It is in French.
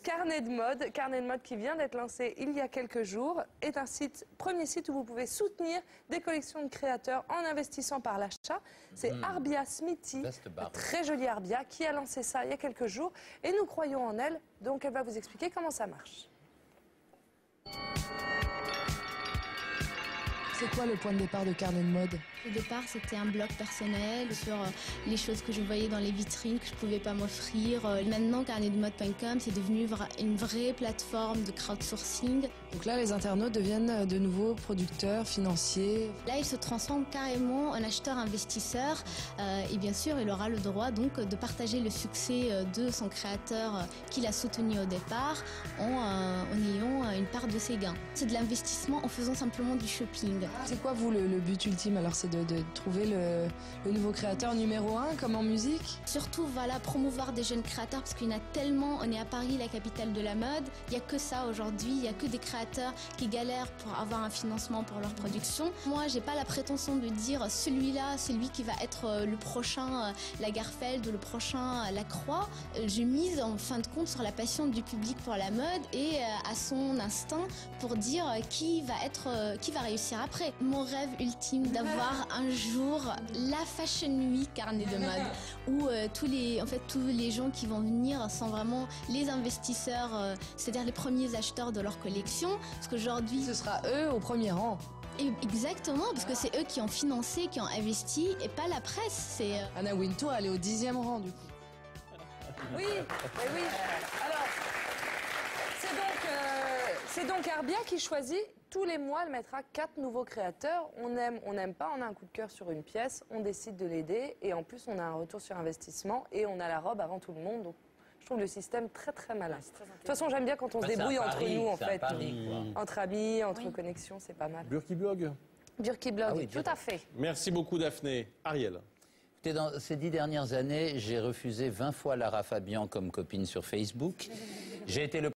Carnet de mode qui vient d'être lancé il y a quelques jours, est un premier site où vous pouvez soutenir des collections de créateurs en investissant par l'achat. C'est Arbia Smithy, très jolie Arbia, qui a lancé ça il y a quelques jours et nous croyons en elle, donc elle va vous expliquer comment ça marche. C'est quoi le point de départ de Carnet de mode? Au départ, c'était un blog personnel sur les choses que je voyais dans les vitrines, que je ne pouvais pas m'offrir. Maintenant, carnetdemode.com, c'est devenu une vraie plateforme de crowdsourcing. Donc là, les internautes deviennent de nouveaux producteurs financiers. Là, il se transforme carrément en acheteur-investisseur. Et bien sûr, il aura le droit donc de partager le succès de son créateur qu'il a soutenu au départ en ayant une part de ses gains. C'est de l'investissement en faisant simplement du shopping. C'est quoi, vous, le but ultime? Alors, c'est de trouver le nouveau créateur numéro 1, comme en musique? Surtout, voilà, promouvoir des jeunes créateurs, parce qu'il y en a tellement. On est à Paris, la capitale de la mode. Il n'y a que ça aujourd'hui. Il n'y a que des créateurs qui galèrent pour avoir un financement pour leur production. Moi, j'ai pas la prétention de dire celui-là, c'est lui qui va être le prochain Lagerfeld ou le prochain Lacroix. Je mise en fin de compte sur la passion du public pour la mode et à son instinct pour dire qui va réussir après. Mon rêve ultime d'avoir un jour la Fashion Week Carnet de mode où tous les gens qui vont venir sont vraiment les investisseurs, c'est-à-dire les premiers acheteurs de leur collection. Parce qu'aujourd'hui, ce sera eux au premier rang. Exactement, parce que c'est eux qui ont financé, qui ont investi, et pas la presse. Anna Wintour, elle est au 10e rang du coup. Oui, oui. Alors, c'est donc Arbia qui choisit. Tous les mois, elle mettra 4 nouveaux créateurs. On aime, on n'aime pas, on a un coup de cœur sur une pièce, on décide de l'aider et en plus on a un retour sur investissement et on a la robe avant tout le monde. Donc je trouve le système très très malin. De toute façon, j'aime bien quand on se débrouille entre nous en fait. Entre amis, entre connexions, c'est pas mal. Burkiblog. Burkiblog, oui, tout à fait. Merci beaucoup Daphné. Ariel. Dans ces 10 dernières années, j'ai refusé 20 fois Lara Fabian comme copine sur Facebook. J'ai été le